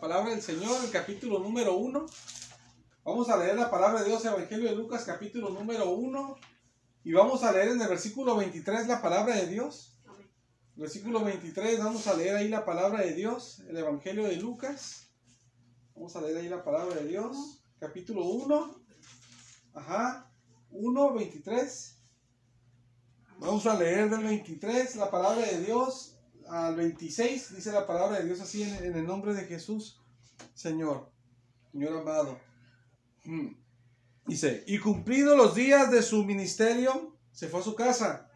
palabra del Señor, el capítulo número 1. Vamos a leer la palabra de Dios, Evangelio de Lucas, capítulo número 1. Y vamos a leer en el versículo 23 la palabra de Dios. Versículo 23, vamos a leer ahí la palabra de Dios, el Evangelio de Lucas. Vamos a leer ahí la palabra de Dios, capítulo 1. 1, 23. Vamos a leer del 23 la palabra de Dios al 26. Dice la palabra de Dios así en el nombre de Jesús, Señor amado. Dice, y cumplidos los días de su ministerio, se fue a su casa.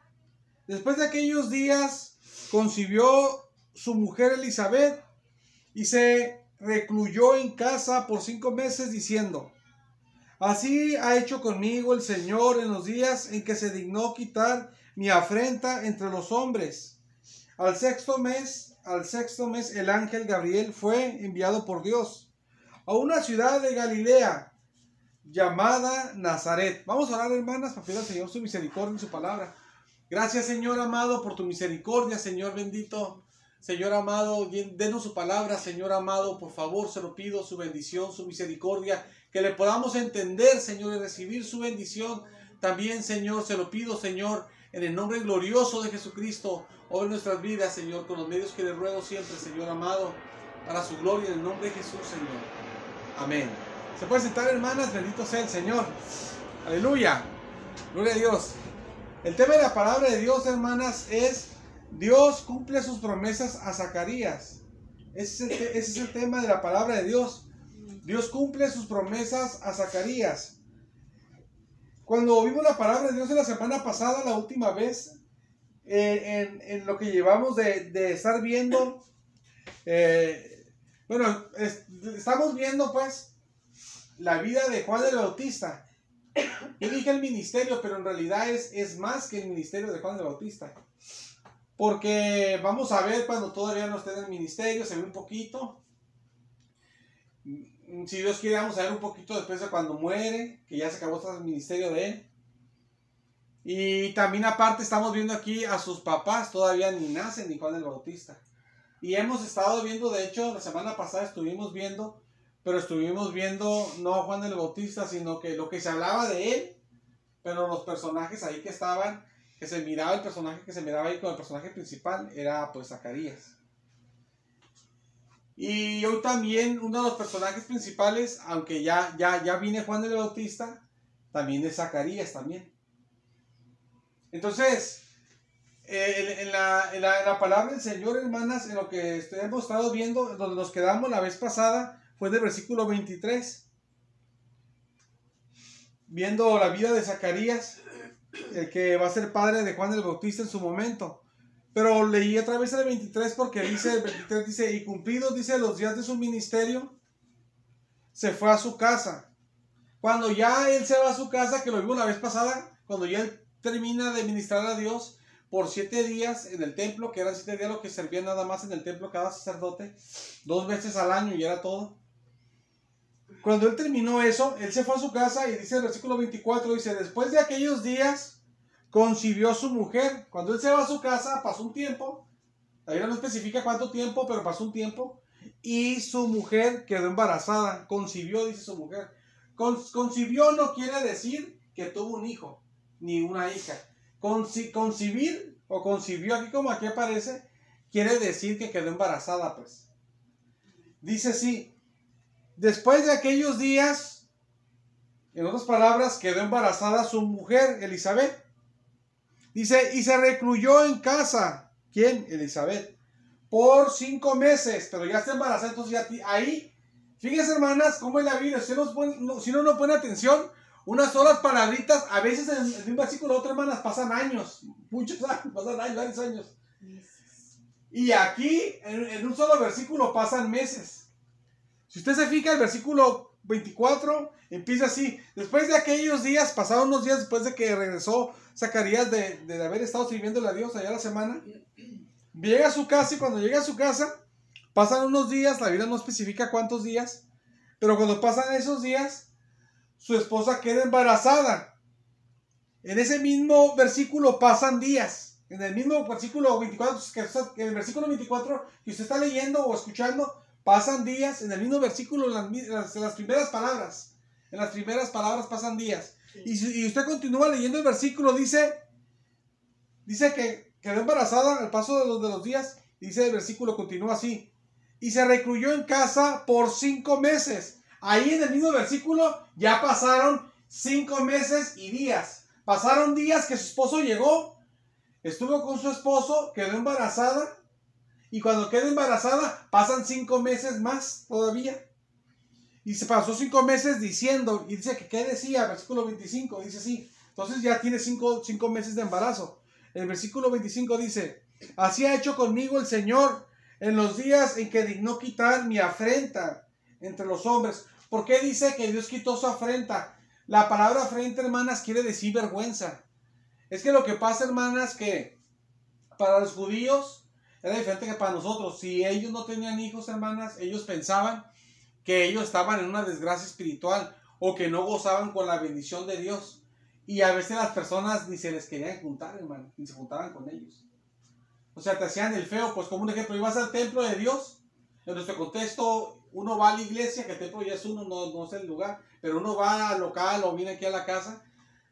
Después de aquellos días, concibió su mujer Elizabeth y se recluyó en casa por 5 meses diciendo, así ha hecho conmigo el Señor en los días en que se dignó quitar mi afrenta entre los hombres. Al sexto mes, el ángel Gabriel fue enviado por Dios a una ciudad de Galilea llamada Nazaret. Vamos a orar, hermanas, para pedir al Señor su misericordia en su palabra. Gracias, Señor amado, por tu misericordia, Señor bendito. Señor amado, denos su palabra, Señor amado, por favor, se lo pido, su bendición, su misericordia, que le podamos entender, Señor, y recibir su bendición. También, Señor, se lo pido, Señor, en el nombre glorioso de Jesucristo, obra nuestras vidas, Señor, con los medios que le ruego siempre, Señor amado, para su gloria, en el nombre de Jesús, Señor. Amén. Se puede sentar, hermanas, bendito sea el Señor. Aleluya. Gloria a Dios. El tema de la palabra de Dios, hermanas, es Dios cumple sus promesas a Zacarías. Ese es el tema de la palabra de Dios. Dios cumple sus promesas a Zacarías. Cuando vimos la palabra de Dios en la semana pasada, la última vez, en lo que llevamos de estar viendo, estamos viendo pues la vida de Juan el Bautista. Yo dije el ministerio, pero en realidad es más que el ministerio de Juan el Bautista. Porque vamos a ver cuando todavía no esté en el ministerio, se ve un poquito. Si Dios quiere, vamos a ver un poquito después de cuando muere, que ya se acabó el ministerio de él. Y también aparte estamos viendo aquí a sus papás, todavía ni nacen ni Juan el Bautista. Y hemos estado viendo, de hecho, la semana pasada estuvimos viendo no a Juan el Bautista, sino que lo que se hablaba de él, pero los personajes ahí que estaban, que se miraba el personaje que se miraba ahí como el personaje principal, era pues Zacarías. Y hoy también uno de los personajes principales, aunque ya viene Juan el Bautista, también es Zacarías también. Entonces, en la palabra del Señor, hermanas, en lo que hemos estado viendo, donde nos quedamos la vez pasada, fue del versículo 23. Viendo la vida de Zacarías, el que va a ser padre de Juan el Bautista en su momento. Pero leí otra vez el 23 porque el 23 dice, y cumplidos, dice, los días de su ministerio, se fue a su casa. Cuando ya él se va a su casa, que lo vimos la vez pasada, cuando ya él termina de ministrar a Dios por 7 días en el templo, que eran 7 días lo que servía nada más en el templo cada sacerdote, 2 veces al año y era todo. Cuando él terminó eso, él se fue a su casa y dice el versículo 24, dice, después de aquellos días, concibió su mujer. Cuando él se va a su casa, pasó un tiempo, la Biblia no especifica cuánto tiempo, pero pasó un tiempo, y su mujer quedó embarazada, concibió, dice su mujer. Concibió no quiere decir que tuvo un hijo, ni una hija. Concibir, o concibió, aquí como aquí aparece, quiere decir que quedó embarazada, pues. Dice así, después de aquellos días, en otras palabras, quedó embarazada su mujer, Elizabeth. Dice, y se recluyó en casa. ¿Quién? Elizabeth. Por 5 meses. Pero ya está embarazada. Entonces ya ahí, fíjense, hermanas, cómo es la Biblia. Si uno no pone atención, unas solas palabritas, a veces en un versículo otro, hermanas, pasan años. Muchos años, pasan años, varios años. Y aquí, en un solo versículo, pasan meses. Si usted se fija, el versículo 24 empieza así. Después de aquellos días, pasaron unos días después de que regresó Zacarías de haber estado sirviéndole a Dios allá la semana, llega a su casa, y cuando llega a su casa pasan unos días, la Biblia no especifica cuántos días, pero cuando pasan esos días, su esposa queda embarazada. En ese mismo versículo pasan días, en el mismo versículo 24, que el versículo 24 que usted está leyendo o escuchando, pasan días, en el mismo versículo, en las primeras palabras. En las primeras palabras pasan días. Y usted continúa leyendo el versículo, dice que quedó embarazada al paso de los días. Dice el versículo, continúa así. Y se recluyó en casa por 5 meses. Ahí en el mismo versículo ya pasaron 5 meses y días. Pasaron días que su esposo llegó, estuvo con su esposo, quedó embarazada. Y cuando queda embarazada, pasan 5 meses más todavía. Y se pasó 5 meses diciendo, y dice que ¿qué decía? Versículo 25, dice así. Entonces ya tiene 5 meses de embarazo. El versículo 25 dice, así ha hecho conmigo el Señor en los días en que dignó quitar mi afrenta entre los hombres. ¿Por qué dice que Dios quitó su afrenta? La palabra afrenta, hermanas, quiere decir vergüenza. Es que lo que pasa, hermanas, que para los judíos era diferente que para nosotros. Si ellos no tenían hijos, hermanas, ellos pensaban que ellos estaban en una desgracia espiritual o que no gozaban con la bendición de Dios. Y a veces las personas ni se les querían juntar, hermano, ni se juntaban con ellos. O sea, te hacían el feo. Pues como un ejemplo, ibas al templo de Dios. En nuestro contexto, uno va a la iglesia, que el templo ya es uno, no es el lugar, pero uno va al local o viene aquí a la casa,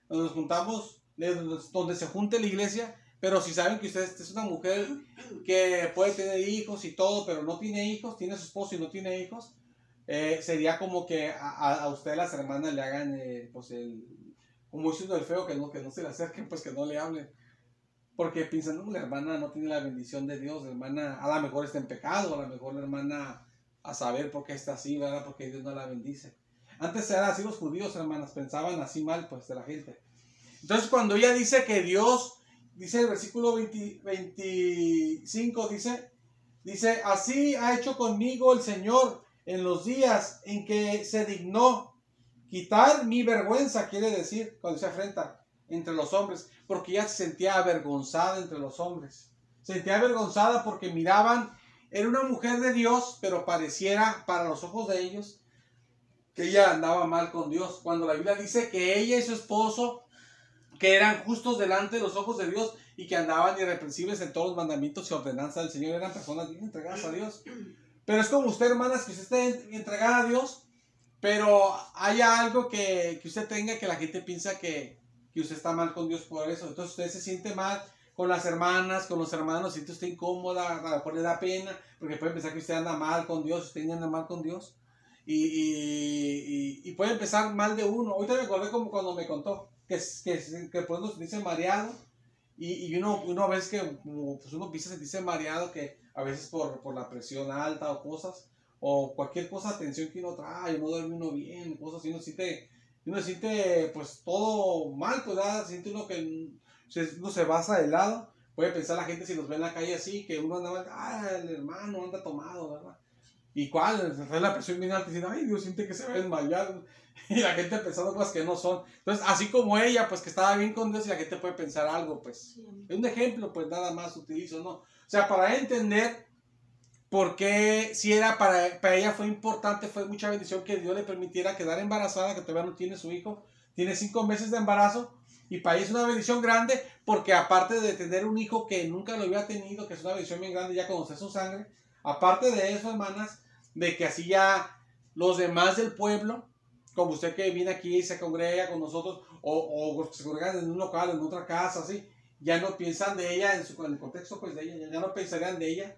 donde nos juntamos, donde se junte la iglesia. Pero si saben que usted es una mujer que puede tener hijos y todo, pero no tiene hijos, tiene su esposo y no tiene hijos, sería como que a usted las hermanas le hagan, pues como diciendo el feo, que no se le acerquen, pues que no le hablen. Porque piensan, no, la hermana no tiene la bendición de Dios, la hermana a lo mejor está en pecado, a lo mejor la hermana a saber por qué está así, ¿verdad? Porque Dios no la bendice. Antes eran así los judíos, hermanas, pensaban así mal, pues, de la gente. Entonces, cuando ella dice que Dios, dice el versículo 25, dice, así ha hecho conmigo el Señor en los días en que se dignó quitar mi vergüenza, quiere decir, cuando se afrenta entre los hombres, porque ella se sentía avergonzada entre los hombres. Se sentía avergonzada porque miraban, era una mujer de Dios, pero pareciera para los ojos de ellos que ella andaba mal con Dios. Cuando la Biblia dice que ella y su esposo, que eran justos delante de los ojos de Dios y que andaban irreprensibles en todos los mandamientos y ordenanzas del Señor, eran personas bien entregadas a Dios. Pero es como usted, hermanas, que usted esté entregada a Dios, pero haya algo que usted tenga que la gente piensa que usted está mal con Dios por eso. Entonces usted se siente mal con las hermanas, con los hermanos, siente usted incómoda, a lo mejor le da pena, porque puede pensar que usted anda mal con Dios, usted anda mal con Dios, y puede empezar mal de uno. Ahorita me acordé como cuando me contó que por eso se dice mareado, y uno a veces que pues uno empieza a sentirse mareado, que a veces por la presión alta o cosas, o cualquier cosa, tensión que uno trae, no duerme uno bien, cosas así, uno siente pues todo mal, pues nada, siente uno que uno se basa de lado. Puede pensar la gente si nos ve en la calle así, que uno anda, el hermano anda tomado, ¿verdad? ¿Y cuál? Se trae la presión bien alta y dice, ay, Dios, siente que se va a desmayar. Y la gente pensando cosas que no son. Entonces, así como ella, pues que estaba bien con Dios, y la gente puede pensar algo, pues. Es un ejemplo, pues nada más utilizo, ¿no? O sea, para entender por qué, si era para ella fue importante, fue mucha bendición que Dios le permitiera quedar embarazada, que todavía no tiene su hijo, tiene 5 meses de embarazo, y para ella es una bendición grande, porque aparte de tener un hijo que nunca lo había tenido, que es una bendición bien grande, ya conocer su sangre, aparte de eso, hermanas, de que así ya los demás del pueblo, como usted que viene aquí y se congrega con nosotros, o se congregan en un local, en otra casa, así, ya no piensan de ella, en el contexto pues de ella, ya no pensarían de ella,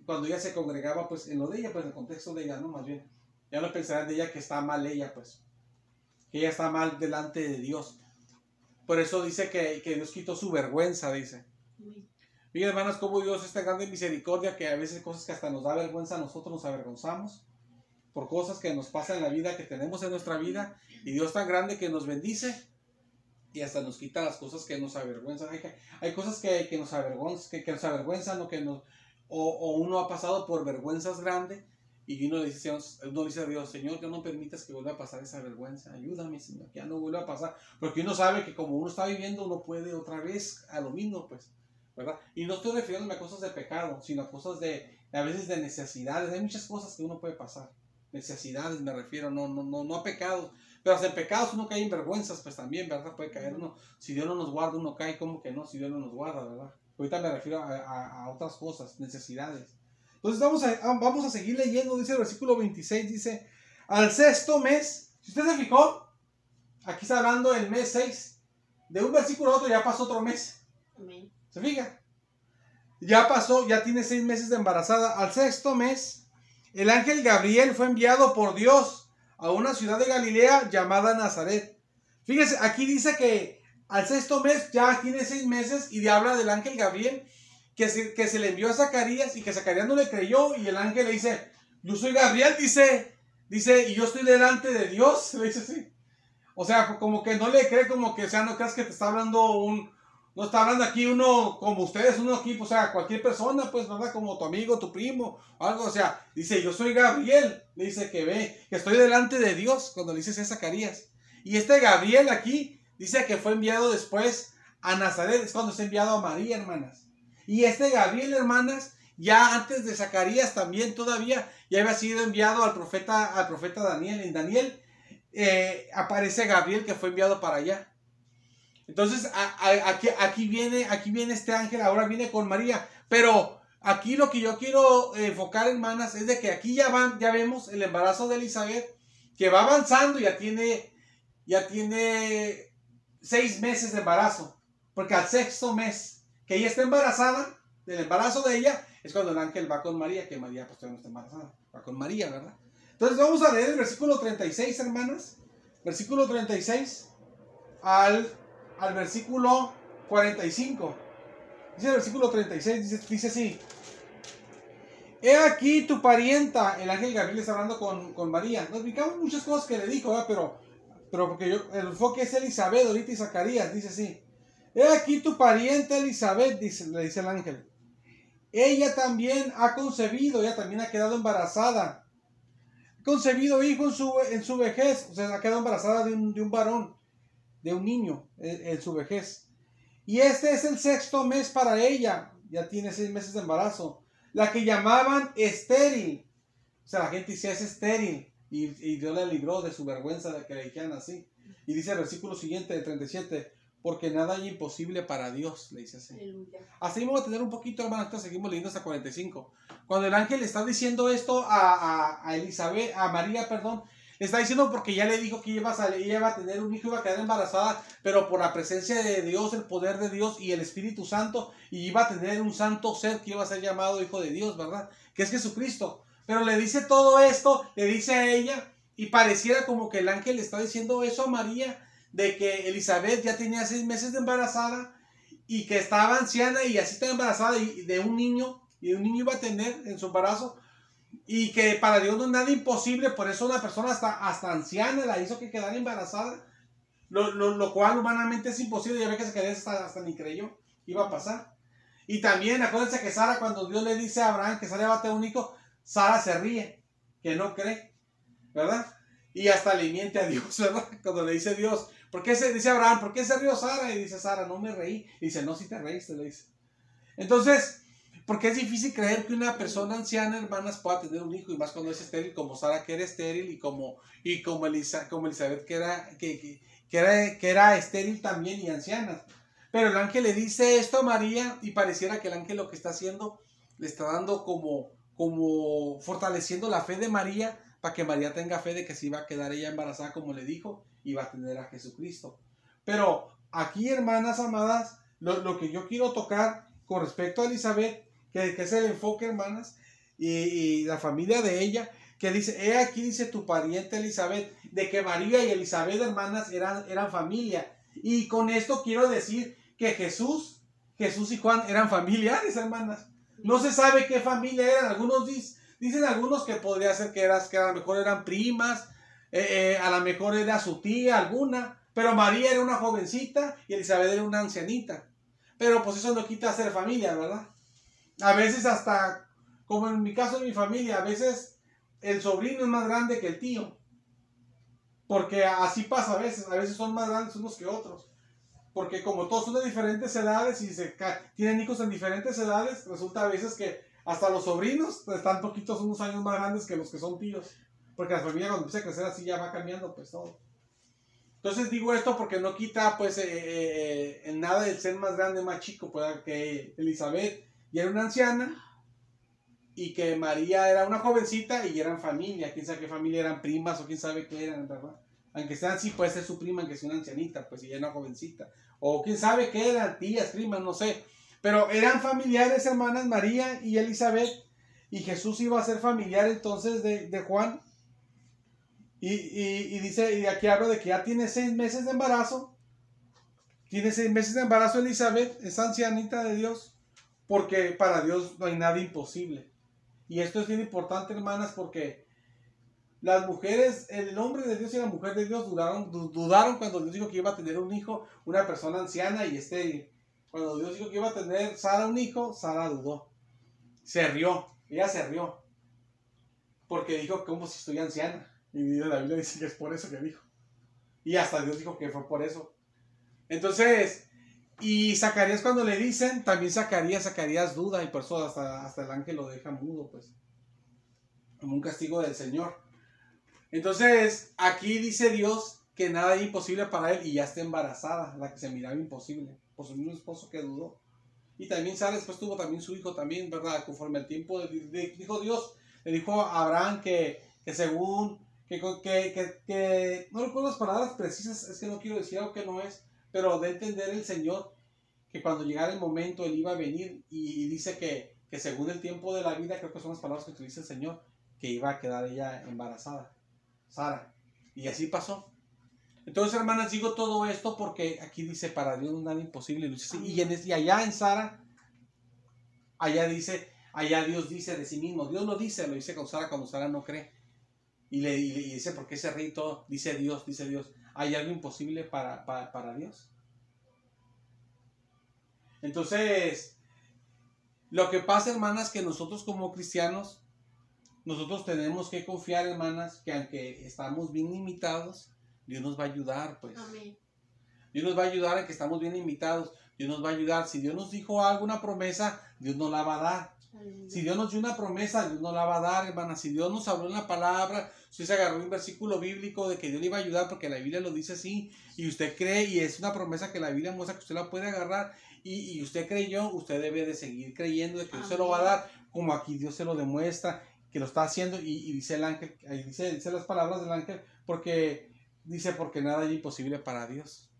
cuando ella se congregaba, pues en lo de ella, pues en el contexto de ella, no, más bien, ya no pensarían de ella que está mal ella, pues, que ella está mal delante de Dios. Por eso dice que Dios quitó su vergüenza, dice. Miren, hermanas, como Dios es tan grande en misericordia que a veces cosas que hasta nos da vergüenza, nosotros nos avergonzamos por cosas que nos pasan en la vida, que tenemos en nuestra vida, y Dios tan grande que nos bendice y hasta nos quita las cosas que nos avergüenzan. Hay cosas que nos avergüenzan, o uno ha pasado por vergüenzas grandes, y uno dice a Dios, Señor, que no permitas que vuelva a pasar esa vergüenza, ayúdame, Señor, que ya no vuelva a pasar, porque uno sabe que como uno está viviendo, uno puede otra vez a lo mismo, pues, ¿verdad? Y no estoy refiriéndome a cosas de pecado, sino a cosas a veces de necesidades. Hay muchas cosas que uno puede pasar, necesidades me refiero, no a pecados, pero hasta en pecados uno cae en vergüenzas, pues también, ¿verdad? Puede caer uno, si Dios no nos guarda, uno cae, como que no, si Dios no nos guarda, ¿verdad? Ahorita me refiero a otras cosas, necesidades. Entonces vamos a seguir leyendo, dice el versículo 26, dice, al sexto mes, si usted se fijó, aquí está hablando del mes 6, de un versículo a otro ya pasó otro mes. Amén. ¿Se fija? Ya pasó, ya tiene 6 meses de embarazada. Al sexto mes, el ángel Gabriel fue enviado por Dios a una ciudad de Galilea llamada Nazaret. Fíjese, aquí dice que al sexto mes ya tiene 6 meses y habla del ángel Gabriel que se le envió a Zacarías y que Zacarías no le creyó y el ángel le dice, yo soy Gabriel, dice, y yo estoy delante de Dios, le dice así. O sea, como que no le cree, como que, o sea, no creas que te está hablando no está hablando aquí uno como ustedes, uno aquí, o sea, cualquier persona, pues, ¿verdad? Como tu amigo, tu primo, algo, o sea, dice, yo soy Gabriel, le dice que estoy delante de Dios, cuando le dices a Zacarías. Y este Gabriel aquí, dice que fue enviado después a Nazaret, es cuando es enviado a María, hermanas. Y este Gabriel, hermanas, ya antes de Zacarías también todavía, ya había sido enviado al profeta Daniel. En Daniel aparece Gabriel que fue enviado para allá. Entonces aquí viene este ángel, ahora viene con María. Pero aquí lo que yo quiero enfocar, hermanas, es de que aquí ya vemos el embarazo de Elizabeth, que va avanzando, ya tiene 6 meses de embarazo. Porque al sexto mes que ella está embarazada, del embarazo de ella, es cuando el ángel va con María, que María pues todavía no está embarazada, va con María, ¿verdad? Entonces vamos a leer el versículo 36, hermanas. Versículo 36 al versículo 45. Dice el versículo 36, dice así. He aquí tu parienta, el ángel Gabriel está hablando con María. Nos explicamos muchas cosas que le dijo, ¿verdad? Pero porque el enfoque es Elizabeth, ahorita y Zacarías, dice así. He aquí tu parienta Elizabeth, le dice el ángel. Ella también ha concebido, ella también ha quedado embarazada. Ha concebido hijo en su vejez, o sea, ha quedado embarazada de un varón, de un niño en su vejez. Y este es el sexto mes para ella, ya tiene 6 meses de embarazo. La que llamaban estéril, o sea, la gente dice es estéril, y Dios la libró de su vergüenza de que le dijeran así. Y dice el versículo siguiente, de 37, porque nada hay imposible para Dios, le dice así. Aleluya. Así vamos a tener un poquito, hermanos, seguimos leyendo hasta 45. Cuando el ángel le está diciendo esto a Elizabeth, a María, perdón, le está diciendo porque ya le dijo que ella iba a tener un hijo, iba a quedar embarazada, pero por la presencia de Dios, el poder de Dios y el Espíritu Santo, y iba a tener un santo ser que iba a ser llamado Hijo de Dios, ¿verdad? Que es Jesucristo. Pero le dice todo esto, le dice a ella, y pareciera como que el ángel le está diciendo eso a María, de que Elizabeth ya tenía 6 meses de embarazada, y que estaba anciana, y así estaba embarazada de un niño, y un niño iba a tener en su embarazo, y que para Dios no es nada imposible. Por eso una persona hasta anciana la hizo que quedara embarazada, lo cual humanamente es imposible. Ya ve que Zacarías hasta ni creyó iba a pasar. Y también acuérdense que Sara, cuando Dios le dice a Abraham que Sara va a tener un hijo, Sara se ríe, que no cree, ¿verdad? Y hasta le miente a Dios, ¿verdad? Cuando le dice Dios, dice Abraham, ¿por qué se rió Sara? Y dice Sara, no me reí. Y dice, no, si te reíste, le dice. Entonces, porque es difícil creer que una persona anciana, hermanas, pueda tener un hijo, y más cuando es estéril, como Sara, que era estéril, y como Elizabeth, que era estéril también y anciana. Pero el ángel le dice esto a María, y pareciera que el ángel lo que está haciendo, le está dando como fortaleciendo la fe de María, para que María tenga fe de que se iba a quedar ella embarazada, como le dijo, y va a tener a Jesucristo. Pero aquí, hermanas amadas, lo que yo quiero tocar con respecto a Elizabeth, que es el enfoque, hermanas, y la familia de ella, que dice, he aquí dice tu pariente Elizabeth, de que María y Elizabeth, hermanas, eran familia. Y con esto quiero decir que Jesús y Juan eran familiares, hermanas. No se sabe qué familia eran. Algunos dicen algunos que podría ser que a lo mejor eran primas, a lo mejor era su tía alguna, pero María era una jovencita y Elizabeth era una ancianita. Pero pues eso no quita ser familia, ¿verdad? A veces hasta, como en mi caso de mi familia, a veces el sobrino es más grande que el tío. Porque así pasa a veces son más grandes unos que otros. Porque como todos son de diferentes edades y tienen hijos en diferentes edades, resulta a veces que hasta los sobrinos están poquitos, unos años más grandes que los que son tíos. Porque la familia cuando empieza a crecer así ya va cambiando pues todo. Entonces digo esto porque no quita pues en nada el ser más grande, más chico, pues que Elizabeth ya era una anciana y que María era una jovencita y eran familia, quién sabe qué familia, eran primas o quién sabe qué eran, ¿verdad? Aunque sean así, puede ser su prima, aunque sea una ancianita, pues ella era una jovencita. O quién sabe qué eran, tías, primas, no sé. Pero eran familiares, hermanas, María y Elizabeth. Y Jesús iba a ser familiar entonces de Juan. Y dice, y aquí habla de que ya tiene 6 meses de embarazo. Tiene 6 meses de embarazo Elizabeth, esa ancianita de Dios. Porque para Dios no hay nada imposible. Y esto es bien importante, hermanas, porque las mujeres, el hombre de Dios y la mujer de Dios dudaron cuando Dios dijo que iba a tener un hijo, una persona anciana y estéril. Cuando Dios dijo que iba a tener Sara un hijo, Sara dudó. Se rió, ella se rió. Porque dijo, ¿cómo si estoy anciana? Y la Biblia dice que es por eso que dijo. Y hasta Dios dijo que fue por eso. Entonces, y Zacarías cuando le dicen, también Zacarías duda y por eso hasta el ángel lo deja mudo, pues. Como un castigo del Señor. Entonces, aquí dice Dios que nada es imposible para él y ya está embarazada, la que se miraba imposible, por su mismo esposo que dudó. Y también Sara después tuvo también su hijo también, ¿verdad? Conforme el tiempo, dijo Dios, le dijo a Abraham que según, no recuerdo las palabras precisas, es que no quiero decir algo que no es, pero de entender el Señor que cuando llegara el momento él iba a venir y dice que según el tiempo de la vida, creo que son las palabras que utiliza el Señor, que iba a quedar ella embarazada, Sara. Y así pasó. Entonces, hermanas, digo todo esto porque aquí dice, para Dios no es nada imposible. Y allá en Sara, allá Dios dice de sí mismo. Dios lo dice con Sara cuando Sara no cree. Y le dice, ¿por qué se ríe todo? Dice Dios. ¿Hay algo imposible para Dios? Entonces, lo que pasa, hermanas, que nosotros como cristianos, nosotros tenemos que confiar, hermanas, que aunque estamos bien limitados, Dios nos va a ayudar, pues. Amén. Dios nos va a ayudar en que estamos bien limitados. Dios nos va a ayudar. Si Dios nos dijo alguna promesa, Dios nos la va a dar. Amén. Si Dios nos dio una promesa, Dios nos la va a dar, hermanas. Si Dios nos habló en la palabra, usted se agarró un versículo bíblico de que Dios le iba a ayudar porque la Biblia lo dice así, y usted cree, y es una promesa que la Biblia muestra que usted la puede agarrar, y usted creyó, usted debe de seguir creyendo de que Dios se lo va a dar, como aquí Dios se lo demuestra, que lo está haciendo, y dice el ángel, ahí dice las palabras del ángel, porque nada es imposible para Dios.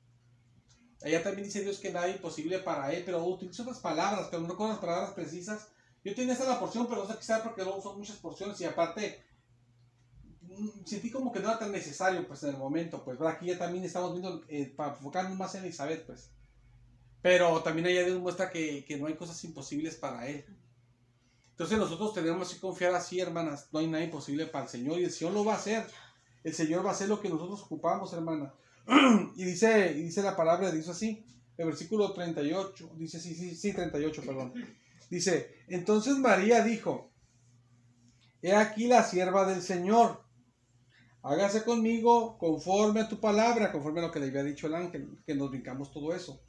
Allá también dice Dios que nada es imposible para él, pero utiliza otras palabras, pero no con las palabras precisas. Yo tenía esta la porción, pero no sé qué sea porque luego son muchas porciones y aparte sentí como que no era tan necesario pues en el momento, pues aquí ya también estamos viendo para enfocarnos más en Elizabeth, pues. Pero también allá Dios muestra que no hay cosas imposibles para él. Entonces nosotros tenemos que confiar así, hermanas, no hay nada imposible para el Señor y el Señor lo va a hacer. El Señor va a hacer lo que nosotros ocupamos, hermana. Y dice la palabra, dice así, el versículo 38, dice, sí, 38, perdón. Dice, entonces María dijo, he aquí la sierva del Señor, hágase conmigo conforme a tu palabra, conforme a lo que le había dicho el ángel, que nos brincamos todo eso.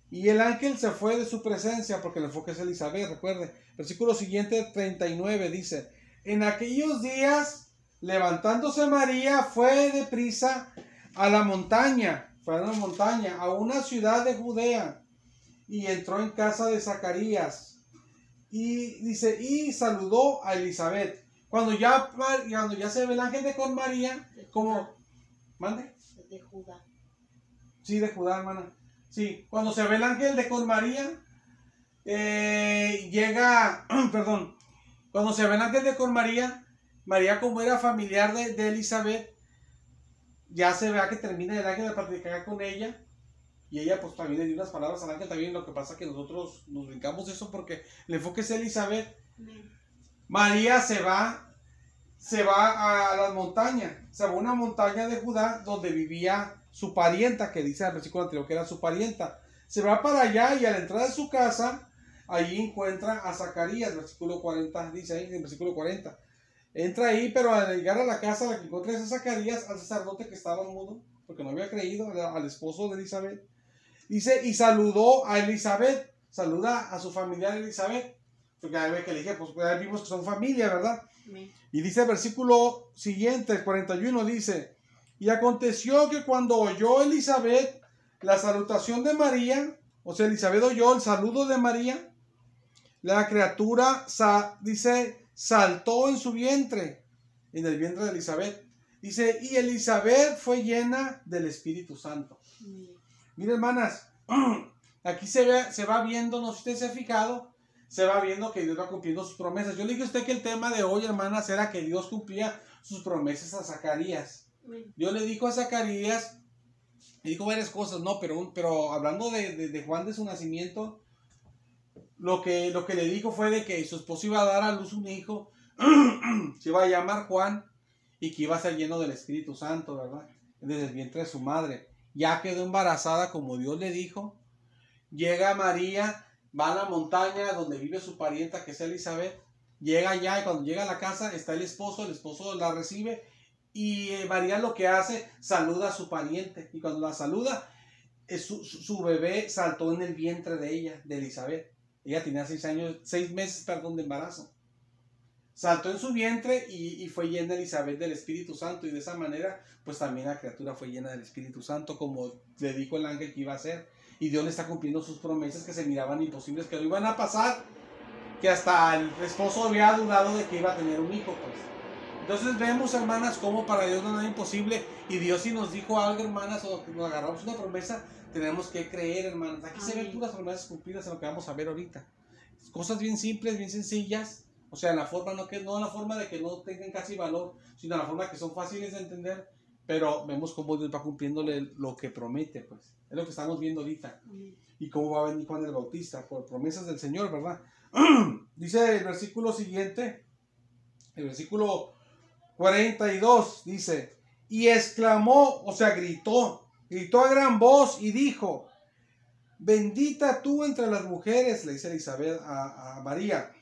Y el ángel se fue de su presencia, porque el enfoque es Elizabeth, recuerde. Versículo siguiente, 39, dice, en aquellos días, levantándose María, fue deprisa a la montaña, a una ciudad de Judea, y entró en casa de Zacarías, y dice, y saludó a Elizabeth. Cuando ya se ve el ángel de con María, como, ¿mande? De Judá. Sí, de Judá, hermana. Sí, cuando se ve el ángel de con María, cuando se ve el ángel de con María, María como era familiar de Elizabeth, ya se vea que termina el ángel de platicar con ella, y ella pues también le dio unas palabras al ángel también. Lo que pasa es que nosotros nos brincamos eso porque el enfoque es Elizabeth. María se va a las montañas, se va a una montaña de Judá donde vivía su parienta, que dice el versículo anterior que era su parienta. Se va para allá y a la entrada de su casa, allí encuentra a Zacarías, versículo 40, dice ahí en el versículo 40. Entra ahí, pero al llegar a la casa, la que encuentra es a Zacarías, al sacerdote que estaba mudo, porque no había creído, al esposo de Elizabeth. Dice, y saludó a Elizabeth, saluda a su familiar Elizabeth, porque a ver que le dije, pues ya vimos que son familia, ¿verdad? Sí. Y dice el versículo siguiente, el 41, dice, y aconteció que cuando oyó Elizabeth la salutación de María, o sea, Elizabeth oyó el saludo de María, la criatura, dice, saltó en su vientre, en el vientre de Elizabeth. Dice, y Elizabeth fue llena del Espíritu Santo. Mira, hermanas, aquí se va viendo, no sé si usted se ha fijado, se va viendo que Dios va cumpliendo sus promesas. Yo le dije a usted que el tema de hoy, hermanas, era que Dios cumplía sus promesas a Zacarías. Dios le dijo a Zacarías, le dijo varias cosas, no, pero hablando de Juan, de su nacimiento, lo que le dijo fue de que su esposo iba a dar a luz un hijo, se iba a llamar Juan, y que iba a ser lleno del Espíritu Santo, ¿verdad? Desde el vientre de su madre. Ya quedó embarazada como Dios le dijo. Llega María, va a la montaña donde vive su parienta, que es Elizabeth. Llega allá y cuando llega a la casa está el esposo la recibe. Y María lo que hace, saluda a su pariente. Y cuando la saluda, su bebé saltó en el vientre de ella, de Elizabeth. Ella tenía 6 meses de embarazo. Saltó en su vientre y fue llena Elizabeth del Espíritu Santo. Y de esa manera, pues también la criatura fue llena del Espíritu Santo, como le dijo el ángel que iba a ser. Y Dios le está cumpliendo sus promesas que se miraban imposibles, que no iban a pasar. Que hasta el esposo había dudado de que iba a tener un hijo, pues. Entonces vemos, hermanas, cómo para Dios no es nada imposible. Y Dios, si nos dijo algo, hermanas, o nos agarramos una promesa, tenemos que creer, hermanas. Aquí se ven puras promesas cumplidas en lo que vamos a ver ahorita. Cosas bien simples, bien sencillas. O sea, en la forma, no en la forma de que no tengan casi valor, sino en la forma que son fáciles de entender, pero vemos cómo Dios va cumpliéndole lo que promete, pues. Es lo que estamos viendo ahorita. Y cómo va a venir Juan el Bautista, por promesas del Señor, ¿verdad? Dice el versículo siguiente, el versículo 42, dice, y exclamó, o sea, gritó a gran voz y dijo, bendita tú entre las mujeres, le dice Elizabeth a María,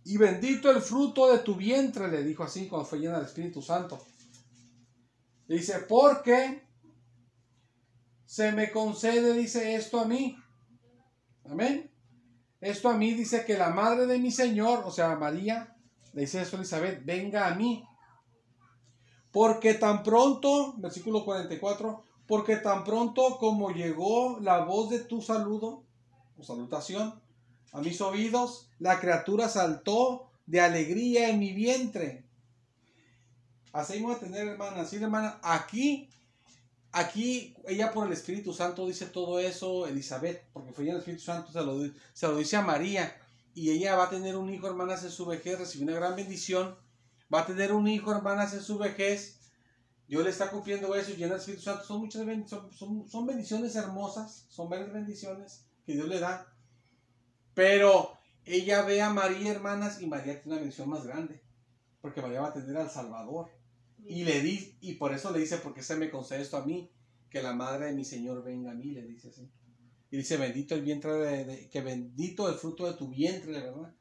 y bendito el fruto de tu vientre, le dijo así cuando fue llena del Espíritu Santo. Le dice, porque se me concede, dice, esto a mí. Amén. Esto a mí, dice, que la madre de mi Señor, o sea, María, le dice esto a Elizabeth, venga a mí. Porque tan pronto, versículo 44, porque tan pronto como llegó la voz de tu saludo, o salutación, a mis oídos, la criatura saltó de alegría en mi vientre. Así vamos a tener, hermana, así, hermana, aquí ella por el Espíritu Santo dice todo eso, Elizabeth, porque fue ella el Espíritu Santo, se lo dice a María, y ella va a tener un hijo, hermanas, en su vejez, recibe una gran bendición, va a tener un hijo, hermanas, en su vejez. Dios le está cumpliendo eso, llena el Espíritu Santo. Son muchas son bendiciones hermosas, son varias bendiciones que Dios le da. Pero ella ve a María, hermanas, y María tiene una bendición más grande, porque María va a tener al Salvador. Y por eso le dice, porque se me concede esto a mí, que la madre de mi Señor venga a mí, le dice así. Y dice, bendito el vientre, que bendito el fruto de tu vientre, ¿verdad?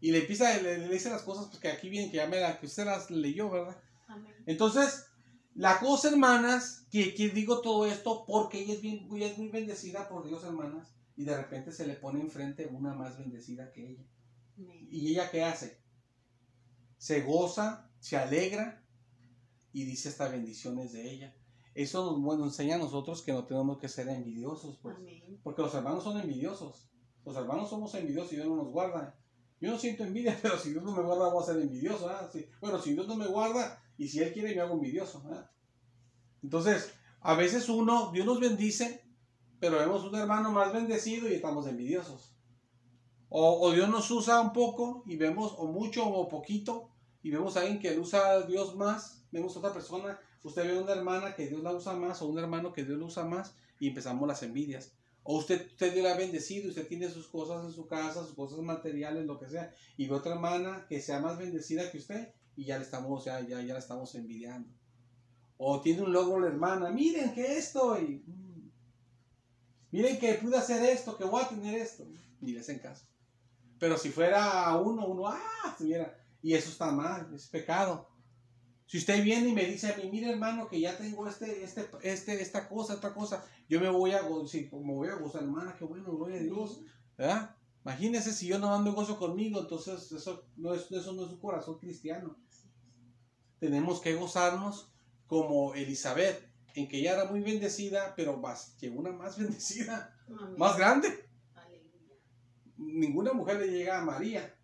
Y le empieza, le dice las cosas, pues que aquí vienen, que usted las leyó, ¿verdad? Amén. Entonces, la cosa, hermanas, que digo todo esto, porque ella es muy bendecida por Dios, hermanas, y de repente se le pone enfrente una más bendecida que ella. Amén. ¿Y ella qué hace? Se goza, se alegra, y dice estas bendiciones de ella. Eso nos enseña a nosotros que no tenemos que ser envidiosos, pues. Amén. Porque los hermanos son envidiosos. Los hermanos somos envidiosos y Dios no nos guarda. Yo no siento envidia, pero si Dios no me guarda voy a ser envidioso. Sí. Bueno, si Dios no me guarda y si Él quiere me hago envidioso. Entonces, a veces Dios nos bendice, pero vemos un hermano más bendecido y estamos envidiosos. O Dios nos usa un poco y vemos, o mucho o poquito, y vemos a alguien que usa a Dios más. Vemos a otra persona, usted ve a una hermana que Dios la usa más, o un hermano que Dios lo usa más, y empezamos las envidias. O usted Dios la ha bendecido, usted tiene sus cosas en su casa, sus cosas materiales, lo que sea, y ve otra hermana que sea más bendecida que usted, y ya la estamos envidiando. O tiene un logro la hermana, miren que esto, miren que pude hacer esto, que voy a tener esto, ni les en caso. Pero si fuera uno, estuviera, y eso está mal, es pecado. Si usted viene y me dice a mí, mire hermano, que ya tengo esta cosa, yo me voy a gozar, hermana, qué bueno, gloria a Dios, ¿verdad? Imagínese si yo no me gozo conmigo, entonces eso no es un corazón cristiano. Tenemos que gozarnos como Elizabeth, en que ella era muy bendecida, pero llegó una más bendecida, amén, más grande. Aleluya. Ninguna mujer le llega a María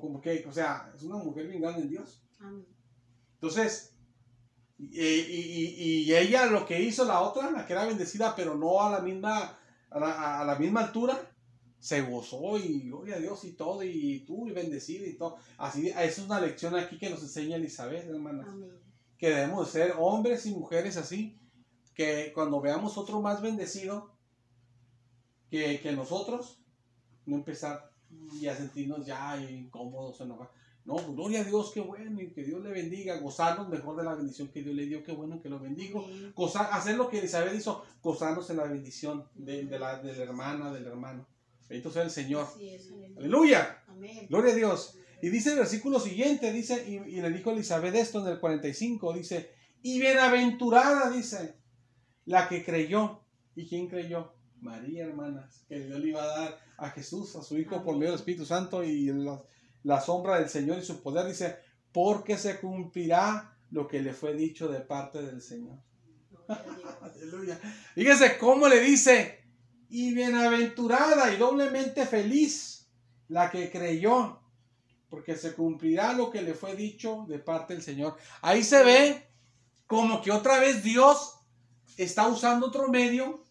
como que, o sea, es una mujer bien grande en Dios. Amén. Entonces, y ella lo que hizo la otra, la que era bendecida, pero no a la misma, a la misma altura, se gozó y gloria a Dios y todo, y tú y bendecida y todo. Así, esa es una lección aquí que nos enseña Elizabeth, hermanas. Amén. Que debemos ser hombres y mujeres así, que cuando veamos otro más bendecido que nosotros, no empezar y a sentirnos ya incómodos, enojados. No, gloria a Dios, qué bueno, y que Dios le bendiga, gozarnos mejor de la bendición que Dios le dio, qué bueno que lo bendigo, gozar, hacer lo que Elizabeth hizo, gozarnos en la bendición de la hermana, del hermano. Bendito sea el Señor. Aleluya. Amén. Gloria a Dios. Y dice el versículo siguiente, dice, y le dijo Elizabeth esto en el 45, dice, y bienaventurada, dice, la que creyó. ¿Y quién creyó? María, hermanas, que Dios le iba a dar a Jesús, a su Hijo, por medio del Espíritu Santo y la sombra del Señor y su poder, dice, porque se cumplirá lo que le fue dicho de parte del Señor. Aleluya. Fíjese cómo le dice, y bienaventurada y doblemente feliz la que creyó, porque se cumplirá lo que le fue dicho de parte del Señor. Ahí se ve como que otra vez Dios está usando otro medio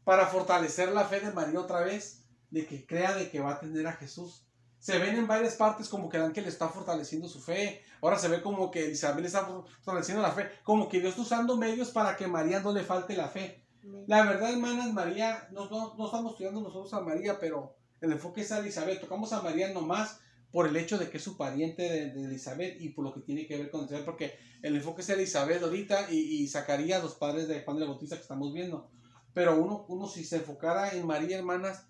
para fortalecer la fe de María otra vez, de que crea de que va a tener a Jesús. Se ven en varias partes como que el ángel está fortaleciendo su fe. Ahora se ve como que Isabel está fortaleciendo la fe, como que Dios está usando medios para que María no le falte la fe. La verdad, hermanas, María, no estamos estudiando nosotros a María, pero el enfoque es a Elizabeth. Tocamos a María nomás por el hecho de que es su pariente de Elizabeth y por lo que tiene que ver con Elizabeth, porque el enfoque es a Elizabeth ahorita y Zacarías, los padres de Juan el Bautista que estamos viendo. Pero uno si se enfocara en María, hermanas,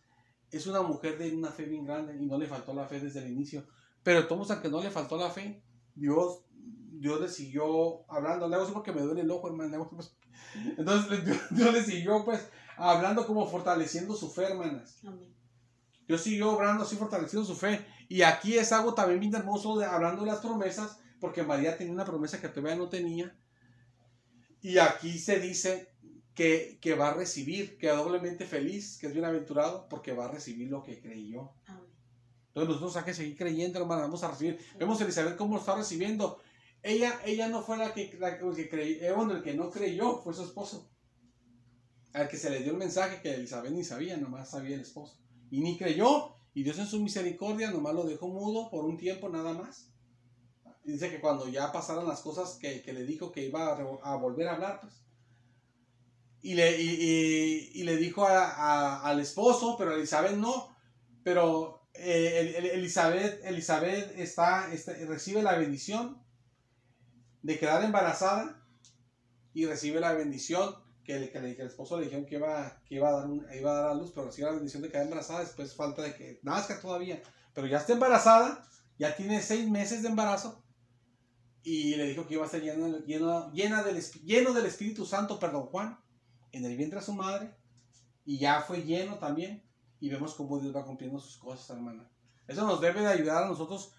es una mujer de una fe bien grande y no le faltó la fe desde el inicio. Pero todos, aunque no le faltó la fe, Dios le siguió hablando. Le hago así porque me duele el ojo, hermano. Entonces Dios le siguió pues hablando, como fortaleciendo su fe, hermanas. Amén. Dios siguió obrando así, fortaleciendo su fe. Y aquí es algo también bien hermoso, hablando de las promesas, porque María tenía una promesa que todavía no tenía. Y aquí se dice que va a recibir, que es doblemente feliz, que es bienaventurado, porque va a recibir lo que creyó. Amén. Entonces nosotros hay que seguir creyendo, hermano, vamos a recibir. Vemos a Elizabeth cómo lo está recibiendo. Ella no fue el que creyó, bueno, el que no creyó fue su esposo. Al que se le dio el mensaje que Elizabeth ni sabía, nomás sabía el esposo. Y ni creyó, y Dios en su misericordia nomás lo dejó mudo por un tiempo nada más. Y dice que cuando ya pasaron las cosas que le dijo que iba a volver a hablar, pues. Y le dijo al esposo, pero Elizabeth no. Pero Elizabeth recibe la bendición de quedar embarazada y recibe la bendición que el esposo le dijeron que iba a dar a luz, pero recibe la bendición de quedar embarazada. Después falta de que nazca todavía, pero ya está embarazada, ya tiene 6 meses de embarazo. Y le dijo que iba a ser lleno del Espíritu Santo, Juan, en el vientre de su madre, y ya fue lleno también, y vemos cómo Dios va cumpliendo sus cosas, hermana. Eso nos debe de ayudar a nosotros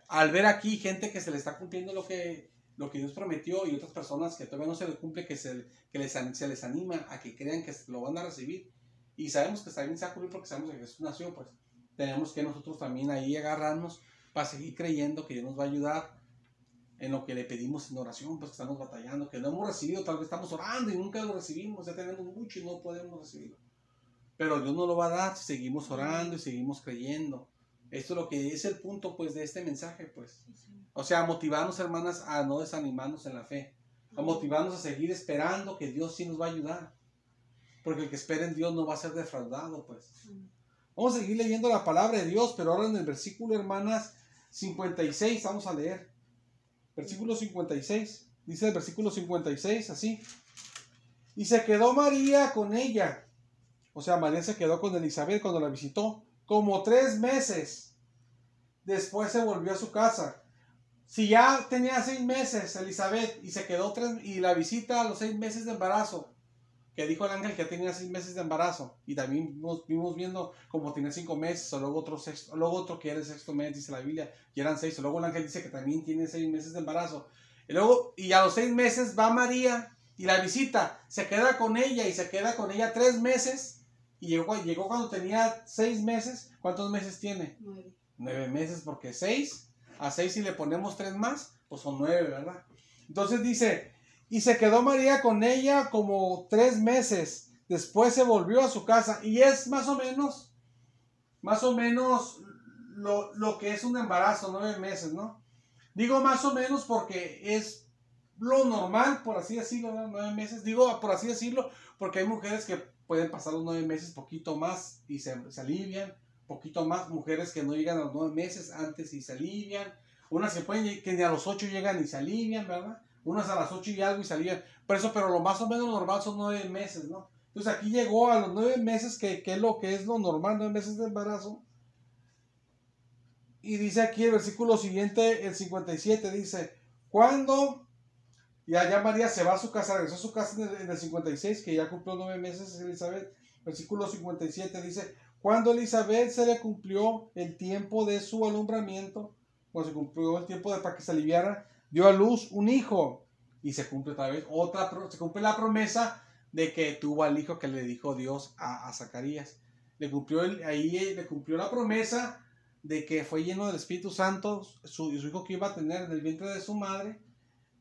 al ver aquí gente que se le está cumpliendo lo que Dios prometió, y otras personas que todavía no se les cumple, que se les anima a que crean que lo van a recibir, y sabemos que también se va a cumplir porque sabemos que Jesús nació. Pues tenemos que nosotros también ahí agarrarnos para seguir creyendo que Dios nos va a ayudar en lo que le pedimos en oración, pues que estamos batallando, que no hemos recibido, tal vez estamos orando y nunca lo recibimos, ya tenemos mucho y no podemos recibirlo. Pero Dios nos lo va a dar si seguimos orando y seguimos creyendo. Esto es lo que es el punto, pues, de este mensaje, pues. O sea, motivarnos, hermanas, a no desanimarnos en la fe, a motivarnos a seguir esperando que Dios sí nos va a ayudar, porque el que espera en Dios no va a ser defraudado, pues. Vamos a seguir leyendo la palabra de Dios, pero ahora en el versículo, hermanas, 56, vamos a leer. Versículo 56, dice el versículo 56 así: y se quedó María con ella, o sea, María se quedó con Elizabeth cuando la visitó, como 3 meses. Después se volvió a su casa. Si ya tenía 6 meses Elizabeth y se quedó y la visita a los 6 meses de embarazo, que dijo el ángel que tenía 6 meses de embarazo, y también vimos viendo como tenía 5 meses, o luego otro que era el 6º mes, dice la Biblia, y eran 6, o luego el ángel dice que también tiene 6 meses de embarazo, y a los 6 meses va María y la visita, se queda con ella, y se queda con ella 3 meses, y llegó cuando tenía 6 meses. ¿Cuántos meses tiene? 9. 9 meses, porque 6, a 6 si le ponemos 3 más, pues son 9, ¿verdad? Entonces dice, y se quedó María con ella como 3 meses, después se volvió a su casa, y es más o menos lo que es un embarazo, 9 meses, ¿no? Digo más o menos porque es lo normal, por así decirlo, ¿no? 9 meses, digo por así decirlo, porque hay mujeres que pueden pasar los 9 meses poquito más y se alivian, poquito más, mujeres que no llegan a los 9 meses antes y se alivian, unas que ni a los 8 llegan y se alivian, ¿verdad? Unas a las 8 y algo y se alivian, por eso, pero lo más o menos normal son 9 meses, ¿no? Entonces aquí llegó a los 9 meses, que es lo que es lo normal, 9 meses de embarazo. Y dice aquí el versículo siguiente, el 57, dice, cuando ya María se va a su casa, regresó a su casa en el 56, que ya cumplió 9 meses Elizabeth, versículo 57 dice, cuando Elizabeth se le cumplió el tiempo de su alumbramiento, cuando se cumplió el tiempo para que se aliviara, dio a luz un hijo, y se cumple otra vez, se cumple la promesa de que tuvo al hijo que le dijo Dios a Zacarías. Le cumplió la promesa de que fue lleno del Espíritu Santo, su hijo que iba a tener en el vientre de su madre,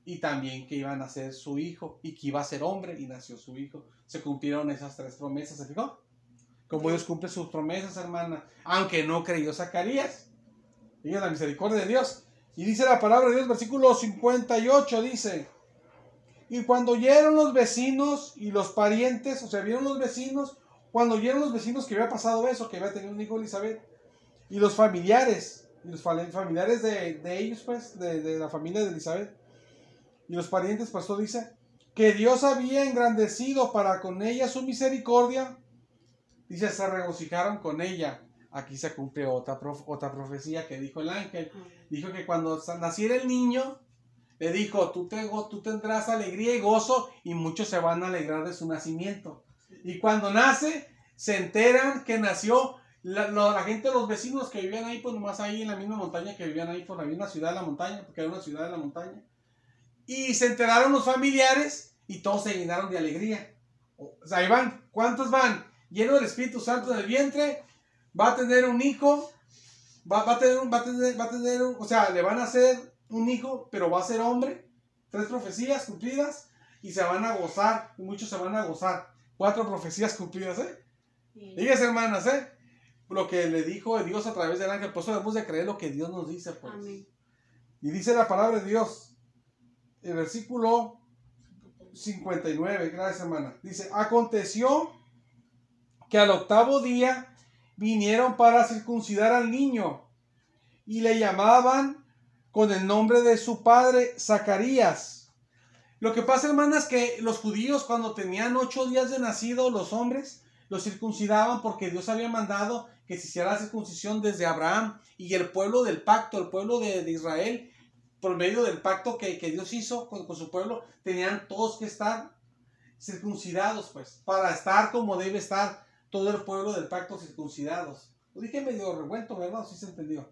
y también que iba a nacer su hijo, y que iba a ser hombre, y nació su hijo. Se cumplieron esas 3 promesas, ¿se fijó? Como Dios cumple sus promesas, hermana, aunque no creyó Zacarías. Diga la misericordia de Dios. Y dice la palabra de Dios, versículo 58, dice, y cuando oyeron los vecinos y los parientes, o sea, vieron los vecinos, cuando oyeron los vecinos que había pasado eso, que había tenido un hijo Elizabeth, y los familiares de ellos, pues, de la familia de Elizabeth, y los parientes, pues, todo dice, que Dios había engrandecido para con ella su misericordia, dice, se regocijaron con ella. Aquí se cumple otra profecía que dijo el ángel. Dijo que cuando naciera el niño, le dijo, tú tendrás alegría y gozo, y muchos se van a alegrar de su nacimiento. Y cuando nace, se enteran que nació. La gente, los vecinos que vivían ahí, pues nomás ahí en la misma montaña, que vivían ahí por la misma ciudad de la montaña, porque era una ciudad de la montaña. Y se enteraron los familiares y todos se llenaron de alegría. O sea, ahí van, ¿cuántos van? Lleno del Espíritu Santo en el vientre, va a tener un hijo, o sea, le van a hacer un hijo, pero va a ser hombre. 3 profecías cumplidas y se van a gozar, y muchos se van a gozar. 4 profecías cumplidas, Sí. Dígase, hermanas, lo que le dijo Dios a través del ángel, por eso debemos de creer lo que Dios nos dice, pues. Amén. Y dice la palabra de Dios, el versículo 59, gracias, hermana. Dice, aconteció que al 8º día vinieron para circuncidar al niño y le llamaban con el nombre de su padre Zacarías. Lo que pasa, hermanas, que los judíos cuando tenían 8 días de nacido, los hombres los circuncidaban porque Dios había mandado que se hiciera la circuncisión desde Abraham, y el pueblo del pacto, el pueblo de Israel, por medio del pacto que Dios hizo con su pueblo, tenían todos que estar circuncidados, pues, para estar como debe estar todo el pueblo del pacto circuncidados. Lo dije medio revuelto, ¿verdad? ¿Sí se entendió?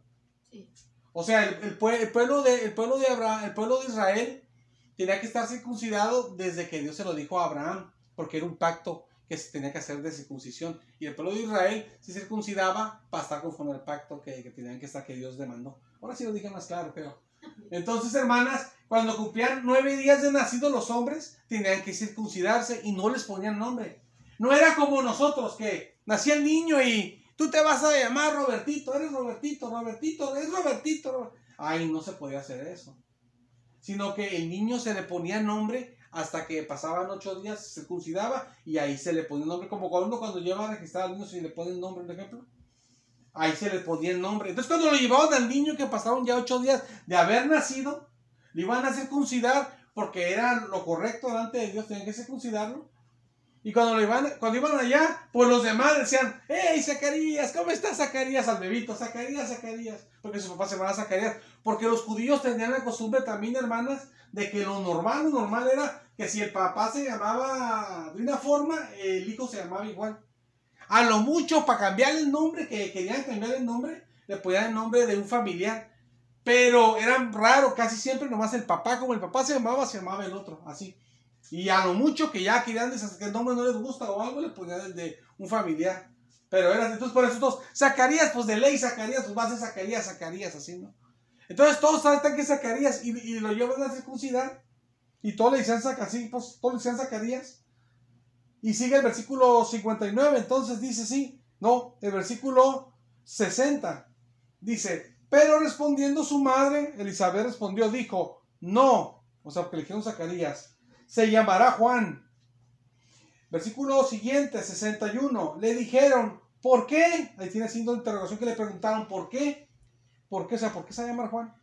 Sí. O sea, el pueblo de Abraham, el pueblo de Israel tenía que estar circuncidado desde que Dios se lo dijo a Abraham, porque era un pacto que se tenía que hacer de circuncisión. Y el pueblo de Israel se circuncidaba para estar conforme al pacto que tenían que estar, que Dios demandó. Ahora sí lo dije más claro, creo. Entonces, hermanas, cuando cumplían 9 días de nacido los hombres, tenían que circuncidarse y no les ponían nombre. No era como nosotros, que nacía el niño y tú te vas a llamar Robertito, eres Robertito, es Robertito. Ay, no se podía hacer eso. Sino que el niño se le ponía nombre hasta que pasaban 8 días, se circuncidaba y ahí se le ponía nombre. Como cuando lleva a registrar al niño, si le ponen nombre, por ejemplo. Ahí se le ponía el nombre. Entonces cuando lo llevaban al niño, que pasaron ya 8 días de haber nacido, le iban a circuncidar porque era lo correcto delante de Dios, tenían que circuncidarlo. Y cuando iban allá, pues los demás decían, ¡hey, Zacarías! ¿Cómo estás, Zacarías? Al bebito, Zacarías. Porque su papá se llamaba Zacarías. Porque los judíos tenían la costumbre también, hermanas, de que lo normal era que si el papá se llamaba de una forma, el hijo se llamaba igual. A lo mucho, para cambiar el nombre, que querían cambiar el nombre, le ponían el nombre de un familiar. Pero eran raros, casi siempre nomás el papá, como el papá se llamaba el otro, así. Y a lo mucho que ya querían que el nombre no les gusta o algo, le ponían el de un familiar. Pero era, entonces por eso todos, Zacarías, pues de ley, Zacarías, pues va a ser Zacarías, así, ¿no? Entonces todos saben que Zacarías y lo llevan a circuncidar. Y todos le decían Zacarías, pues todos le decían Zacarías. Y sigue el versículo 59, entonces dice sí, no, el versículo 60. Dice, pero respondiendo su madre, Elizabeth respondió, dijo, no, o sea, porque le dijeron Zacarías, se llamará Juan. Versículo siguiente, 61, le dijeron, ¿por qué? Ahí tiene signo de interrogación que le preguntaron, ¿por qué? ¿Por qué? O sea, ¿por qué se llama Juan?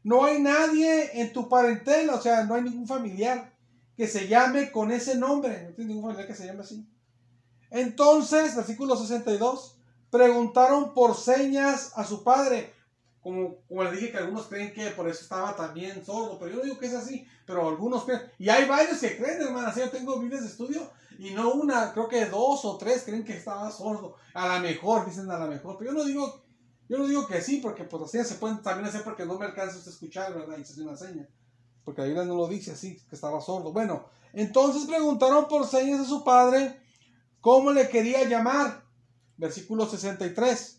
No hay nadie en tu parentela, o sea, no hay ningún familiar que se llame con ese nombre. No tiene ningún familiar que se llame así. Entonces, versículo 62, preguntaron por señas a su padre. Como les dije que algunos creen que por eso estaba también sordo, pero yo no digo que es así, pero algunos creen. Y hay varios que creen, hermanas. Yo tengo Biblias de estudio y no una, creo que 2 o 3 creen que estaba sordo. A lo mejor, dicen a lo mejor, pero yo no digo que sí, porque pues las señas se pueden también hacer porque no me alcanza a escuchar, ¿verdad? Y se hace una seña. Porque la Biblia no lo dice así, que estaba sordo. Bueno, entonces preguntaron por señas a su padre cómo le quería llamar. Versículo 63.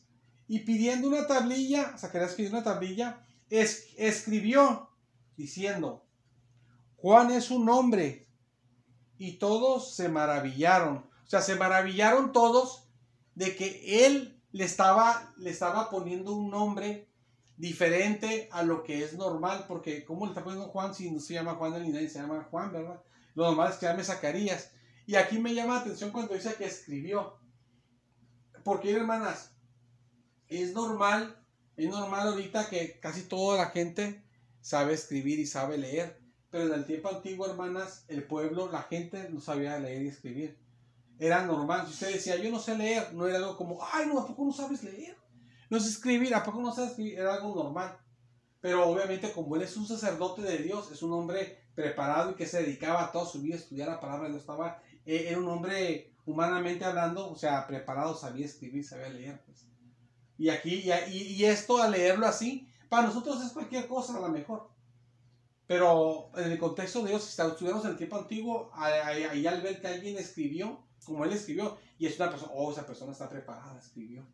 Y pidiendo una tablilla, Zacarías pidió una tablilla, escribió diciendo, Juan es su nombre. Y todos se maravillaron. O sea, se maravillaron todos de que él le estaba poniendo un nombre diferente a lo que es normal, porque ¿cómo le está poniendo Juan si no se llama Juan ni nadie se llama Juan, verdad? Lo normal es que llame Zacarías. Y aquí me llama la atención cuando dice que escribió. Porque, hermanas, es normal ahorita que casi toda la gente sabe escribir y sabe leer. Pero en el tiempo antiguo, hermanas, el pueblo, la gente no sabía leer y escribir. Era normal. Si usted decía, yo no sé leer, no era algo como, ay, no, ¿a poco no sabes leer? No sé escribir, ¿a poco no sabes escribir? Era algo normal. Pero obviamente, como él es un sacerdote de Dios, es un hombre preparado y que se dedicaba a toda su vida a estudiar la palabra de Dios, era un hombre humanamente hablando, o sea, preparado, sabía escribir, sabía leer, pues. Y aquí, y esto al leerlo así, para nosotros es cualquier cosa a lo mejor. Pero en el contexto de Dios, si estuviéramos en el tiempo antiguo, ahí al ver que alguien escribió, como él escribió, y es una persona, esa persona está preparada, escribió.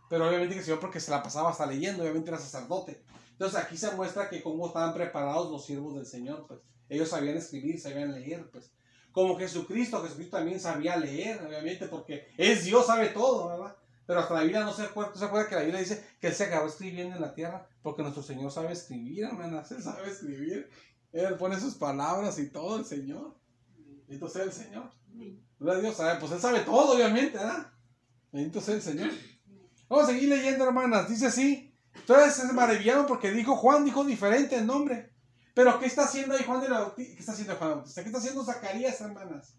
Pero obviamente que escribió porque se la pasaba hasta leyendo, obviamente era sacerdote. Entonces aquí se muestra que cómo estaban preparados los siervos del Señor, pues. Ellos sabían escribir, sabían leer, pues. Como Jesucristo también sabía leer, obviamente, porque es Dios, sabe todo, ¿verdad? Pero hasta la Biblia no se acuerda que la Biblia dice que Él se acabó escribiendo en la tierra, porque nuestro Señor sabe escribir, hermanas, Él sabe escribir. Él pone sus palabras y todo, el Señor. Bendito sea el Señor. Dios sabe, pues Él sabe todo, obviamente, ¿verdad? Bendito sea el Señor. Vamos a seguir leyendo, hermanas. Dice así. Entonces se maravillaron porque Juan dijo diferente el nombre. Pero ¿qué está haciendo ahí Juan el Bautista? ¿Qué está haciendo Juan el Bautista? ¿Qué está haciendo Zacarías, hermanas?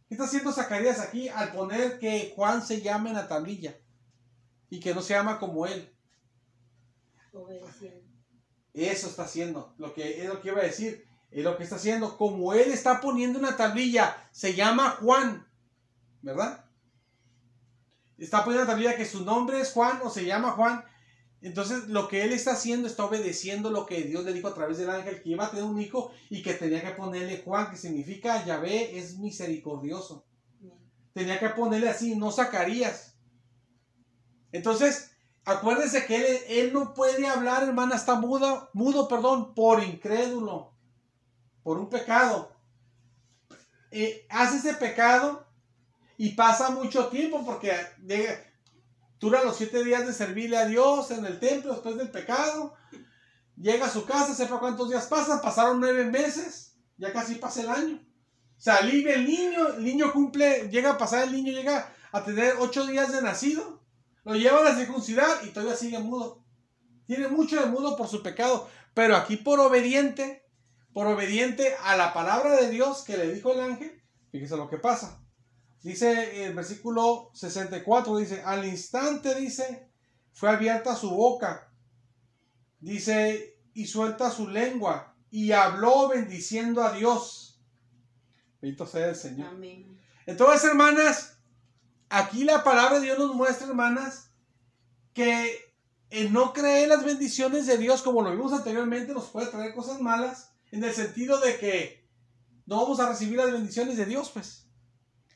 ¿Qué está haciendo Zacarías aquí al poner que Juan se llame en la tablilla? Y que no se llama como él. Obedeciendo. Eso está haciendo. Es lo que iba a decir. Es lo que está haciendo. Como él está poniendo en la tablilla, se llama Juan. ¿Verdad? Está poniendo en la tablilla que su nombre es Juan o se llama Juan. Entonces lo que él está haciendo, está obedeciendo lo que Dios le dijo a través del ángel, que iba a tener un hijo y que tenía que ponerle Juan, que significa Yahvé es misericordioso. Tenía que ponerle así, no Zacarías. Entonces, acuérdense que él no puede hablar, hermana, está mudo, por incrédulo, por un pecado. Hace ese pecado y pasa mucho tiempo porque dura los 7 días de servirle a Dios en el templo después del pecado. Llega a su casa, sepa cuántos días pasan. Pasaron 9 meses. Ya casi pasa el año. O sea, libre el niño llega a pasar el niño, llega a tener 8 días de nacido. Lo llevan a circuncidar y todavía sigue mudo. Tiene mucho de mudo por su pecado. Pero aquí por obediente a la palabra de Dios que le dijo el ángel, fíjese lo que pasa. Dice el versículo 64, dice, al instante, dice, fue abierta su boca, dice, y suelta su lengua, y habló bendiciendo a Dios. Bendito sea el Señor. Amén. Entonces, hermanas, aquí la palabra de Dios nos muestra, hermanas, que el no creer las bendiciones de Dios, como lo vimos anteriormente, nos puede traer cosas malas, en el sentido de que no vamos a recibir las bendiciones de Dios, pues.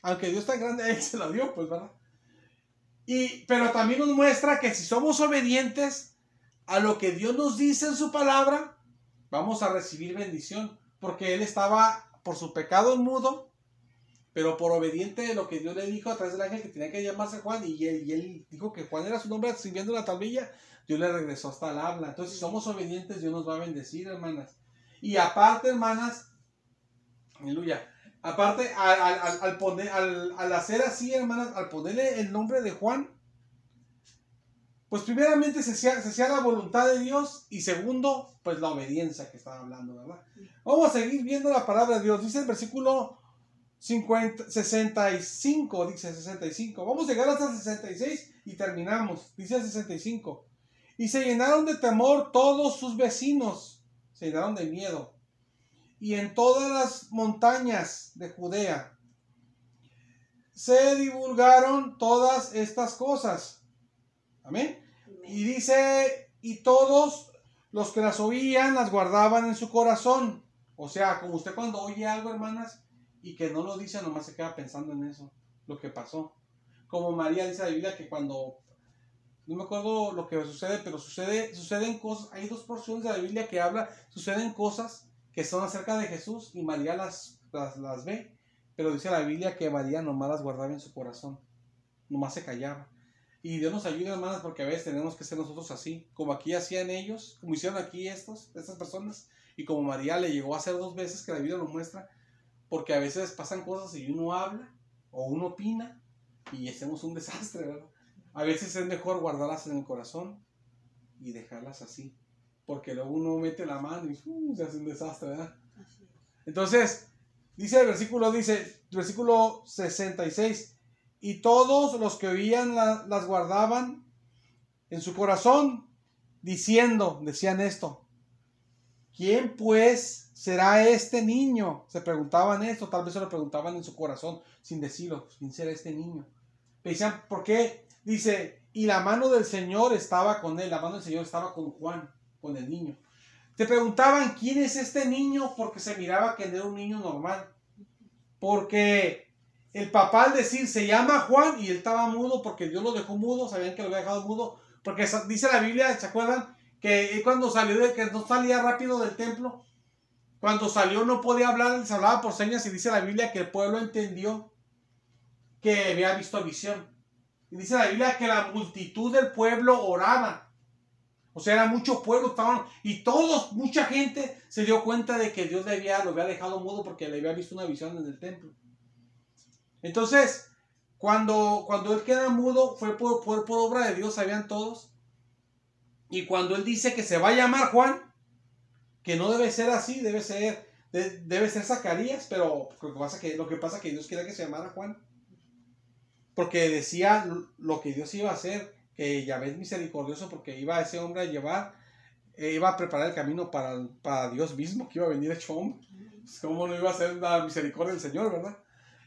Aunque Dios tan grande, Él se la dio, pues, ¿verdad? Pero también nos muestra que si somos obedientes a lo que Dios nos dice en su palabra, vamos a recibir bendición. Porque él estaba por su pecado mudo, pero por obediente de lo que Dios le dijo a través del ángel que tenía que llamarse Juan, y él dijo que Juan era su nombre escribiendo en la tablilla, Dios le regresó hasta el habla. Entonces, si somos obedientes, Dios nos va a bendecir, hermanas. Y aparte, hermanas, aleluya, aparte, al hacer así, hermanas, al ponerle el nombre de Juan, pues primeramente se hacía la voluntad de Dios, y segundo, pues la obediencia que estaba hablando, ¿verdad? Vamos a seguir viendo la palabra de Dios. Dice el versículo 65, dice 65. Vamos a llegar hasta 66 y terminamos. Dice 65. Y se llenaron de temor todos sus vecinos, se llenaron de miedo. Y en todas las montañas de Judea se divulgaron todas estas cosas. Amén. Y dice, y todos los que las oían las guardaban en su corazón. O sea, como usted cuando oye algo, hermanas, y que no lo dice, nomás se queda pensando en eso, lo que pasó. Como María dice la Biblia que cuando, no me acuerdo lo que sucede, pero suceden cosas, hay dos porciones de la Biblia que habla, suceden cosas que son acerca de Jesús y María las ve, pero dice la Biblia que María nomás las guardaba en su corazón, nomás se callaba. Y Dios nos ayuda, hermanas, porque a veces tenemos que ser nosotros así, como aquí hacían ellos, como hicieron aquí estas personas, y como María le llegó a hacer 2 veces, que la Biblia lo muestra, porque a veces pasan cosas y uno habla, o uno opina, y hacemos un desastre, ¿verdad? A veces es mejor guardarlas en el corazón, y dejarlas así, porque luego uno mete la mano y se hace un desastre, ¿verdad? Entonces, dice el versículo 66, y todos los que oían las guardaban en su corazón, decían esto: ¿quién pues será este niño? Se preguntaban esto, tal vez se lo preguntaban en su corazón, sin decirlo, ¿quién será este niño? Decían, ¿por qué? Dice, y la mano del Señor estaba con él, la mano del Señor estaba con Juan, con el niño. Te preguntaban, ¿quién es este niño? Porque se miraba que no era un niño normal. Porque el papá, al decir, se llama Juan, y él estaba mudo porque Dios lo dejó mudo, sabían que lo había dejado mudo, porque dice la Biblia, ¿se acuerdan? Que él cuando salió, que no salía rápido del templo, cuando salió no podía hablar, se hablaba por señas, y dice la Biblia que el pueblo entendió que había visto visión. Y dice la Biblia que la multitud del pueblo oraba. O sea, era mucho pueblo, y mucha gente se dio cuenta de que Dios lo había dejado mudo porque le había visto una visión en el templo. Entonces, cuando él queda mudo, fue por obra de Dios, sabían todos. Y cuando él dice que se va a llamar Juan, que no debe ser así, debe ser Zacarías, pero lo que pasa es que Dios quería que se llamara Juan. Porque decía lo que Dios iba a hacer, que Yahvé es misericordioso, porque iba ese hombre a llevar, iba a preparar el camino para Dios mismo, que iba a venir hecho hombre. Pues, ¿cómo no iba a ser la misericordia del Señor, verdad?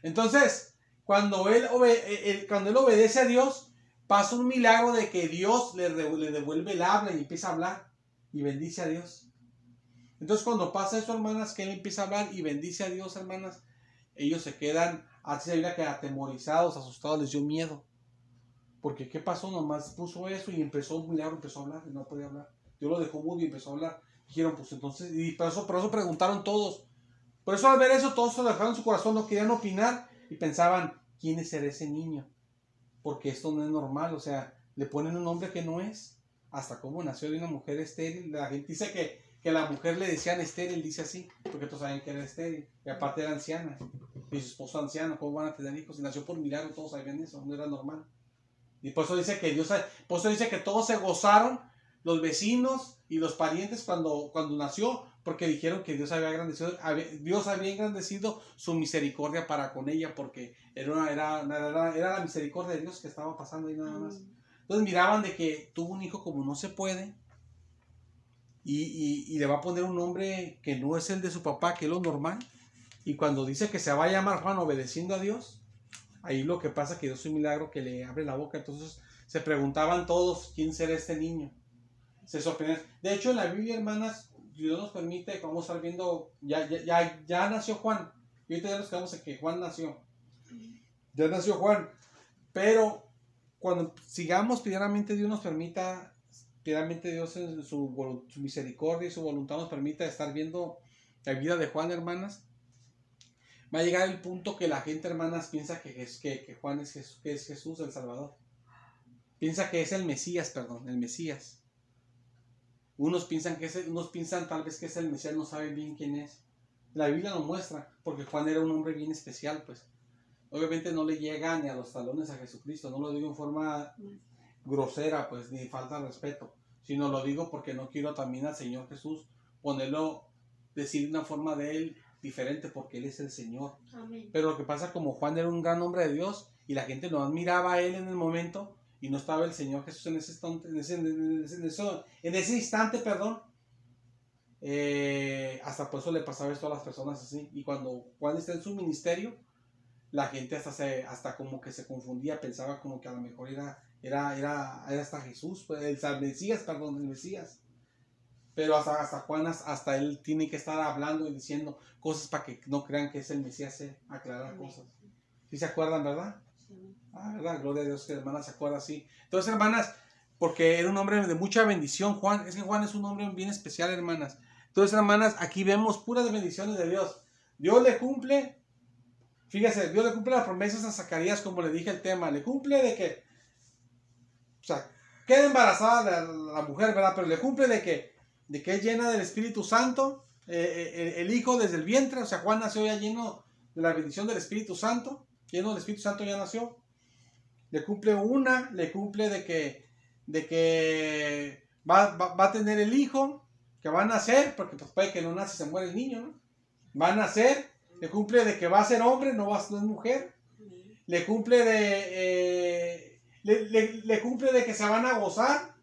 Entonces, cuando él obedece a Dios, pasa un milagro de que Dios le devuelve el habla y empieza a hablar y bendice a Dios. Entonces, cuando pasa eso, hermanas, que él empieza a hablar y bendice a Dios, hermanas, ellos se quedan, así se veía que atemorizados, asustados, les dio miedo. Porque ¿qué pasó? Nomás puso eso y empezó un milagro, empezó a hablar y no podía hablar. Dios lo dejó mudo y empezó a hablar. Dijeron, pues entonces, y por eso preguntaron todos. Por eso al ver eso, todos se lo dejaron en su corazón, no querían opinar y pensaban, ¿quién será ese niño? Porque esto no es normal, o sea, le ponen un nombre que no es. Hasta cómo nació de una mujer estéril. La gente dice que la mujer le decían estéril, dice así, porque todos saben que era estéril. Y aparte era anciana. Y su esposo anciano, ¿cómo van a tener hijos? Y nació por milagro, todos sabían eso, no era normal. Y por eso dice que todos se gozaron, los vecinos y los parientes cuando nació, porque dijeron que Dios había engrandecido su misericordia para con ella, porque era la misericordia de Dios que estaba pasando ahí nada más. Entonces miraban de que tuvo un hijo como no se puede, y le va a poner un nombre que no es el de su papá, que es lo normal. Y cuando dice que se va a llamar Juan obedeciendo a Dios, ahí lo que pasa es que Dios es un milagro que le abre la boca. Entonces se preguntaban todos, ¿quién será este niño? Se sorprendían. De hecho, en la Biblia, hermanas, Dios nos permite, vamos a estar viendo, ya nació Juan. Y ahorita ya nos quedamos en que Juan nació. Ya nació Juan. Pero cuando sigamos, primeramente Dios nos permita, primeramente Dios en su misericordia y su voluntad nos permita estar viendo la vida de Juan, hermanas, va a llegar el punto que la gente, hermanas, piensa que Juan es Jesús el Salvador. Piensa que es el Mesías, el Mesías. Unos piensan tal vez que es el Mesías, no saben bien quién es. La Biblia nos muestra, porque Juan era un hombre bien especial, pues. Obviamente no le llega ni a los talones a Jesucristo, no lo digo en forma grosera, pues, ni falta de respeto, sino lo digo porque no quiero también al Señor Jesús decir una forma de Él diferente, porque Él es el Señor. Amén. Pero lo que pasa, como Juan era un gran hombre de Dios, y la gente no admiraba a Él en el momento, y no estaba el Señor Jesús en ese instante, hasta por eso le pasaba esto a las personas así. Y cuando Juan está en su ministerio, la gente hasta como que se confundía, pensaba como que a lo mejor era hasta Jesús, pues, el Mesías. Pero hasta Juan, hasta él tiene que estar hablando y diciendo cosas para que no crean que es el Mesías, aclarar cosas. ¿Sí se acuerdan, verdad? Sí. ¿Verdad? Gloria a Dios que hermanas se acuerdan así. Entonces, hermanas, porque era un hombre de mucha bendición, Juan es un hombre bien especial, hermanas. Entonces, hermanas, aquí vemos puras bendiciones de Dios. Dios le cumple las promesas a Zacarías, como le dije el tema. Le cumple de que, queda embarazada la mujer, ¿verdad? Pero le cumple de que es llena del Espíritu Santo, el Hijo desde el vientre. O sea, Juan nació ya lleno de la bendición del Espíritu Santo. Lleno del Espíritu Santo ya nació. Le cumple de que va a tener el hijo, que va a nacer, porque pues puede que no nace y se muere el niño, ¿no? Va a nacer. Le cumple de que va a ser hombre, no es mujer. Le cumple le cumple de que se van a gozar.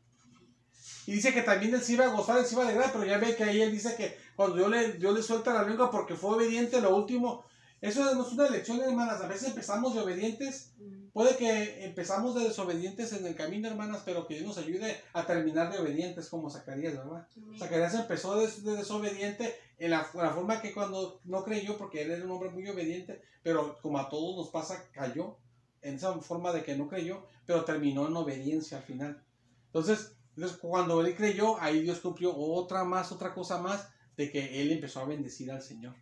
Y dice que también él se iba a gozar, él se iba a alegrar, pero ya ve que ahí él dice que cuando Dios le suelta la lengua porque fue obediente lo último. Eso no es una lección, hermanas. A veces empezamos de obedientes. Puede que empezamos de desobedientes en el camino, hermanas, pero que Dios nos ayude a terminar de obedientes como Zacarías, ¿verdad? Zacarías empezó de desobediente en la forma que cuando no creyó, porque él era un hombre muy obediente, pero como a todos nos pasa, cayó en esa forma de que no creyó, pero terminó en obediencia al final. Entonces cuando él creyó, ahí Dios cumplió otra cosa más, de que él empezó a bendecir al Señor.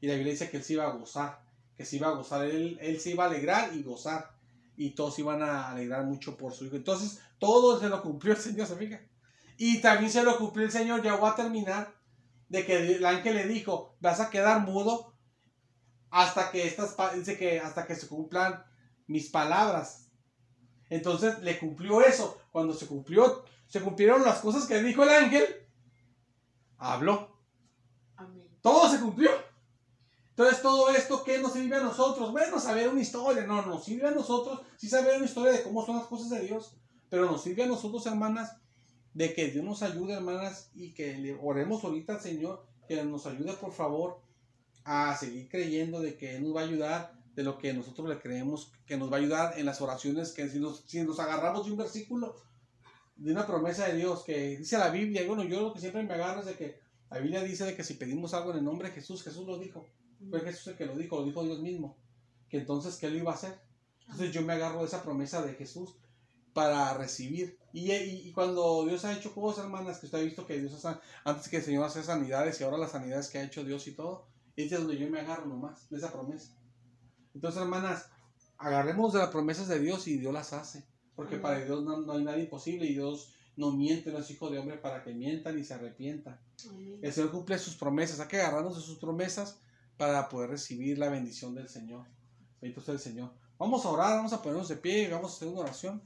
Y la Biblia dice que él se iba a gozar, él se iba a alegrar y gozar, y todos iban a alegrar mucho por su hijo. Entonces, todo se lo cumplió el Señor, ¿se fija? Y también se lo cumplió el Señor, ya voy a terminar, de que el ángel le dijo, vas a quedar mudo hasta que se cumplan mis palabras. Entonces, le cumplió eso. Cuando se cumplieron las cosas que dijo el ángel, habló. Amén. Todo se cumplió. Entonces, todo esto, ¿qué nos sirve a nosotros? Bueno, saber una historia. No, nos sirve a nosotros, sí saber una historia de cómo son las cosas de Dios. Pero nos sirve a nosotros, hermanas, de que Dios nos ayude, hermanas, y que le oremos ahorita al Señor, que nos ayude, por favor, a seguir creyendo de que Él nos va a ayudar, de lo que nosotros le creemos, que nos va a ayudar en las oraciones, que si nos agarramos de un versículo, de una promesa de Dios, que dice la Biblia, y bueno, yo lo que siempre me agarro es de que la Biblia dice de que si pedimos algo en el nombre de Jesús, Jesús lo dijo. Fue Jesús el que lo dijo Dios mismo, que entonces ¿qué lo iba a hacer? Entonces yo me agarro de esa promesa de Jesús para recibir, y cuando Dios ha hecho cosas, hermanas, que usted ha visto que Dios antes que el Señor hace sanidades, y ahora las sanidades que ha hecho Dios y todo, es de donde yo me agarro nomás, de esa promesa. Entonces, hermanas, agarremos de las promesas de Dios y Dios las hace, porque para Dios no hay nada imposible, y Dios no miente, no es hijo de hombre para que mientan y se arrepientan. El Señor cumple sus promesas, hay que agarrarnos de sus promesas para poder recibir la bendición del Señor. Bendito sea el Señor. Vamos a orar, vamos a ponernos de pie y vamos a hacer una oración.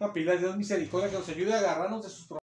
Una pila de Dios misericordia que nos ayude a agarrarnos de sus promesas.